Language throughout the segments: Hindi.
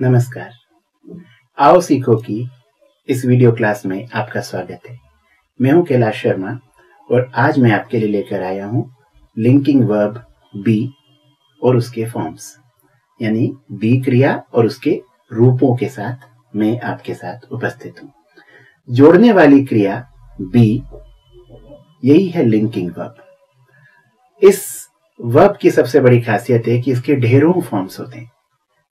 नमस्कार। आओ सीखो की इस वीडियो क्लास में आपका स्वागत है। मैं हूं कैलाश शर्मा और आज मैं आपके लिए लेकर आया हूं लिंकिंग वर्ब बी और उसके फॉर्म्स, यानी बी क्रिया और उसके रूपों के साथ मैं आपके साथ उपस्थित हूं। जोड़ने वाली क्रिया बी, यही है लिंकिंग वर्ब। इस वर्ब की सबसे बड़ी खासियत है कि इसके ढेरों फॉर्म्स होते हैं।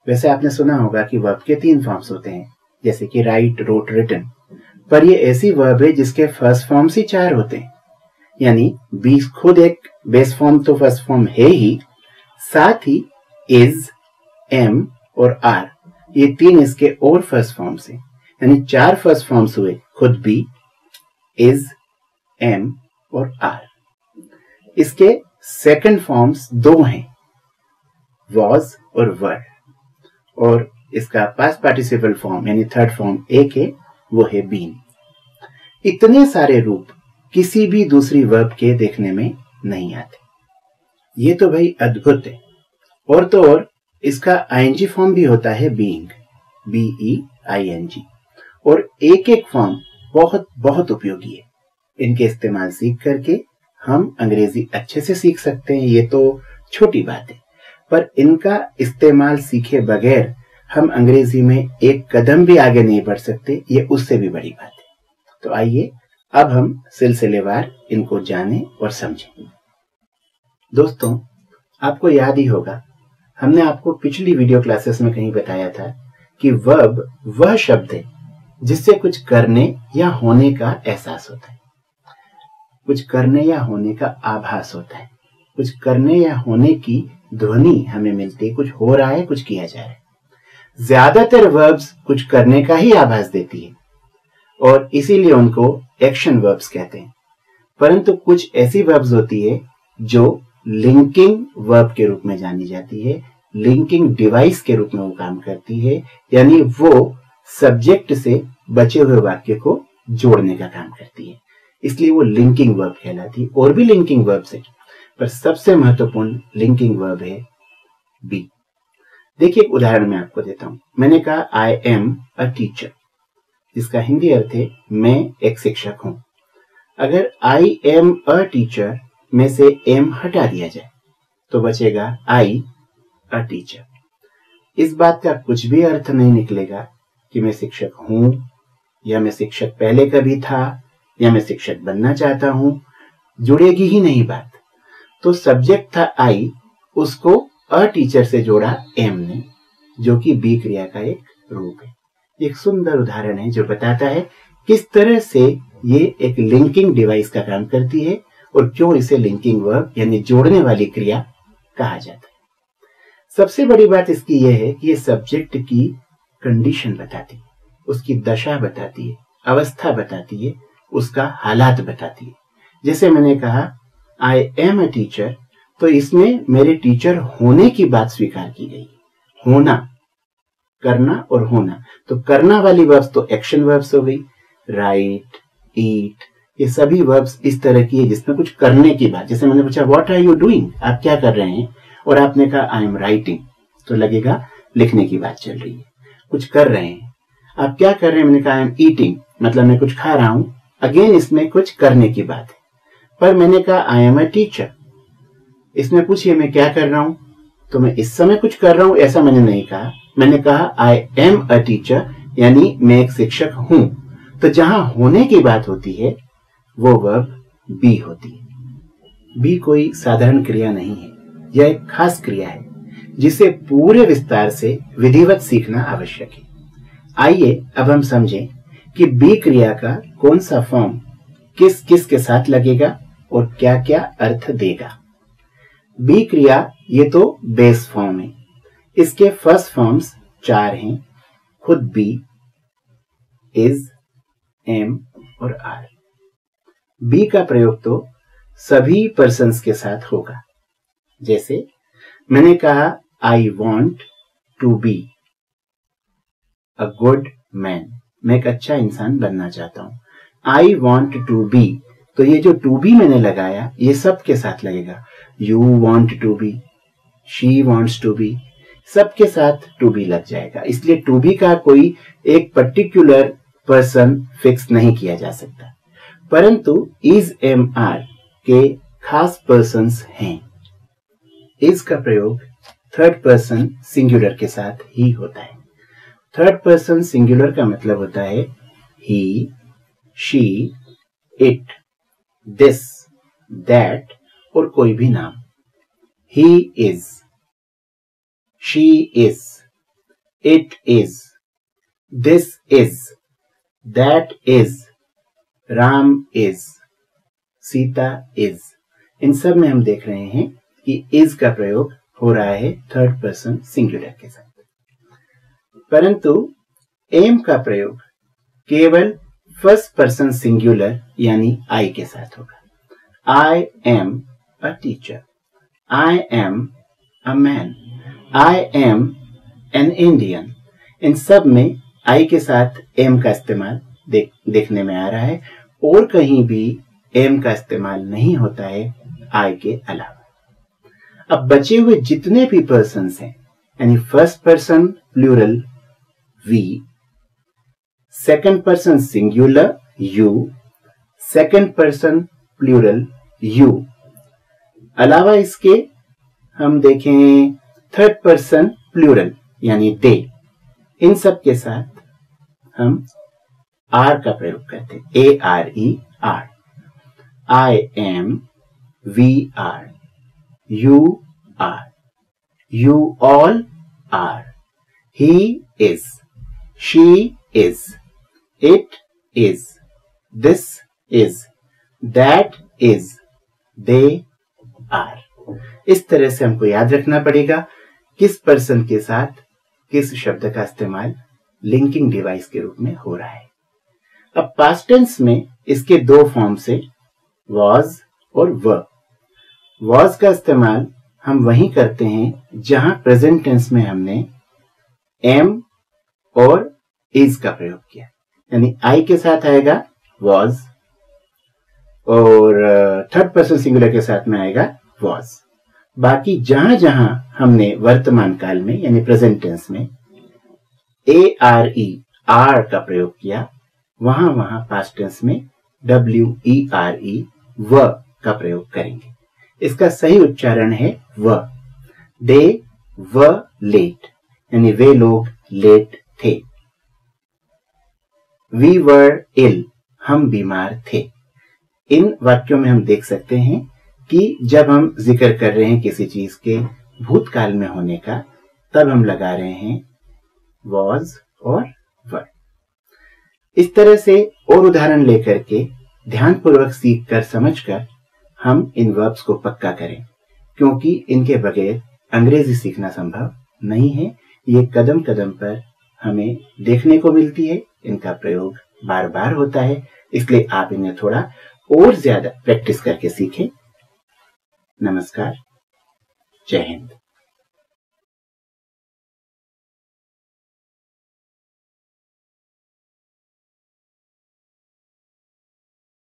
वैसे आपने सुना होगा कि वर्ब के 3 फॉर्म्स होते हैं, जैसे कि राइट, रोट, रिटन, पर ये ऐसी वर्ब है जिसके फर्स्ट फॉर्म्स ही 4 होते हैं। यानी बी खुद एक बेस फॉर्म तो फर्स्ट फॉर्म है ही, साथ ही इज, एम और आर, ये 3 इसके और फर्स्ट फॉर्म्स हैं। यानी 4 फर्स्ट फॉर्म्स हुए खुद बी, इज, एम और आर। इसके सेकंड फॉर्म्स 2 हैं, वॉज और वर, और इसका पास्ट पार्टिसिपल फॉर्म यानी थर्ड फॉर्म एक है, वो है बीन। इतने सारे रूप किसी भी दूसरी वर्ब के देखने में नहीं आते। ये तो भाई अद्भुत है। और तो और इसका आईएनजी फॉर्म भी होता है बीइंग, BEING, और एक एक फॉर्म बहुत बहुत उपयोगी है। इनके इस्तेमाल सीख करके हम अंग्रेजी अच्छे से सीख सकते हैं, ये तो छोटी बात है, पर इनका इस्तेमाल सीखे बगैर हम अंग्रेजी में एक कदम भी आगे नहीं बढ़ सकते, ये उससे भी बड़ी बात है। तो आइए अब हम सिलसिलेवार इनको जानें और समझें। दोस्तों, आपको याद ही होगा, हमने आपको पिछली वीडियो क्लासेस में कहीं बताया था कि वर्ब वह शब्द है जिससे कुछ करने या होने का एहसास होता है, कुछ करने या होने का आभास होता है, कुछ करने या होने की ध्वनि हमें मिलती है, कुछ हो रहा है, कुछ किया जा रहा है। ज्यादातर वर्ब्स कुछ करने का ही आभास देती है और इसीलिए उनको एक्शन वर्ब्स कहते हैं। परंतु कुछ ऐसी वर्ब्स होती है जो लिंकिंग वर्ब के रूप में जानी जाती है, लिंकिंग डिवाइस के रूप में वो काम करती है, यानी वो सब्जेक्ट से बचे हुए वाक्य को जोड़ने का काम करती है, इसलिए वो लिंकिंग वर्ब कहलाती है। और भी लिंकिंग वर्ब्स है, पर सबसे महत्वपूर्ण लिंकिंग वर्ब है बी। देखिए, एक उदाहरण मैं आपको देता हूं। मैंने कहा आई एम अ टीचर, जिसका हिंदी अर्थ है मैं एक शिक्षक हूं। अगर आई एम अ टीचर में से एम हटा दिया जाए तो बचेगा आई अ टीचर। इस बात का कुछ भी अर्थ नहीं निकलेगा कि मैं शिक्षक हूं, या मैं शिक्षक पहले कभी था, या मैं शिक्षक बनना चाहता हूं, जुड़ेगी ही नहीं बात। तो सब्जेक्ट था आई, उसको अ टीचर से जोड़ा एम ने, जो कि बी क्रिया का एक रूप है। एक सुंदर उदाहरण है जो बताता है किस तरह से ये एक लिंकिंग डिवाइस का काम करती है और क्यों इसे लिंकिंग वर्ब यानी जोड़ने वाली क्रिया कहा जाता है। सबसे बड़ी बात इसकी यह है कि ये सब्जेक्ट की कंडीशन बताती है, उसकी दशा बताती है, अवस्था बताती है, उसका हालात बताती है। जैसे मैंने कहा आई एम अ टीचर, तो इसमें मेरे टीचर होने की बात स्वीकार की गई। होना, करना और होना, तो करना वाली वर्ब्स तो एक्शन वर्ब्स हो गई, राइट, ईट, ये सभी वर्ब्स इस तरह की है जिसमें कुछ करने की बात। जैसे मैंने पूछा व्हाट आर यू डूइंग, आप क्या कर रहे हैं, और आपने कहा आई एम राइटिंग, तो लगेगा लिखने की बात चल रही है, कुछ कर रहे हैं। आप क्या कर रहे हैं, मैंने कहा आई एम ईटिंग, मतलब मैं कुछ खा रहा हूं, अगेन इसमें कुछ करने की बात है। पर मैंने कहा आई एम अ टीचर, इसमें पूछिए मैं क्या कर रहा हूं, तो मैं इस समय कुछ कर रहा हूं ऐसा मैंने नहीं कहा, मैंने कहा आई एम अ टीचर, यानी मैं एक शिक्षक हूं। तो जहां होने की बात होती है वो वर्ब बी होती है। बी कोई साधारण क्रिया नहीं है, यह एक खास क्रिया है जिसे पूरे विस्तार से विधिवत सीखना आवश्यक है। आइए अब हम समझें कि बी क्रिया का कौन सा फॉर्म किस किस के साथ लगेगा और क्या क्या अर्थ देगा। बी क्रिया ये तो बेस फॉर्म है, इसके फर्स्ट फॉर्म्स 4 हैं, खुद बी, इज, एम और आर। बी का प्रयोग तो सभी पर्सन्स के साथ होगा। जैसे मैंने कहा I want to be a good man, मैं एक अच्छा इंसान बनना चाहता हूं। आई वॉन्ट टू बी, तो ये जो टू बी मैंने लगाया ये सब के साथ लगेगा। You want to be, she wants to be, सबके साथ टू बी लग जाएगा, इसलिए टू बी का कोई एक पर्टिकुलर पर्सन फिक्स नहीं किया जा सकता, परंतु इज एम आर के खास पर्सन्स हैं। इज का प्रयोग थर्ड पर्सन सिंगुलर के साथ ही होता है। थर्ड पर्सन सिंगुलर का मतलब होता है he, she, it, this, that और कोई भी नाम। He is, she is, it is, this is, that is, Ram is, Sita is. इन सब में हम देख रहे हैं कि इज का प्रयोग हो रहा है थर्ड पर्सन सिंगुलर के साथ, परंतु एम का प्रयोग केवल फर्स्ट पर्सन सिंगुलर यानी आई के साथ होगा। I am a teacher, I am a man, I am an Indian. इन सब में आई के साथ एम का इस्तेमाल देखने में आ रहा है, और कहीं भी एम का इस्तेमाल नहीं होता है आई के अलावा। अब बचे हुए जितने भी पर्सन्स हैं, यानी first person plural we, second person singular you, second person plural you, अलावा इसके हम देखें थर्ड पर्सन प्लूरल यानी दे, इन सब के साथ हम आर का प्रयोग करते हैं, A R E are. I am, we are, you are, you all are, he is, she is, it is, this is, that is, they are। इस तरह से हमको याद रखना पड़ेगा किस पर्सन के साथ किस शब्द का इस्तेमाल लिंकिंग डिवाइस के रूप में हो रहा है। अब पास्ट टेंस में इसके दो फॉर्म से was और were। was का इस्तेमाल हम वहीं करते हैं जहां प्रेजेंट टेंस में हमने am और is का प्रयोग किया, यानी I के साथ आएगा was और थर्ड पर्सन सिंगुलर के साथ में आएगा was। बाकी जहां जहां हमने वर्तमान काल में यानी प्रेजेंट टेंस में ARE का प्रयोग किया, वहां वहां पास्ट टेंस में WERE का प्रयोग करेंगे। इसका सही उच्चारण है व। दे व लेट, यानी वे लोग लेट थे। वी वर इल, हम बीमार थे। इन वाक्यों में हम देख सकते हैं कि जब हम जिक्र कर रहे हैं किसी चीज के भूतकाल में होने का, तब हम लगा रहे हैं was और were। इस तरह से और उदाहरण लेकर के ध्यानपूर्वक सीख कर समझकर हम इन वर्ब्स को पक्का करें, क्योंकि इनके बगैर अंग्रेजी सीखना संभव नहीं है। ये कदम कदम पर हमें देखने को मिलती है, इनका प्रयोग बार बार होता है, इसलिए आप इन्हें थोड़ा और ज्यादा प्रैक्टिस करके सीखें। नमस्कार, जय हिंद।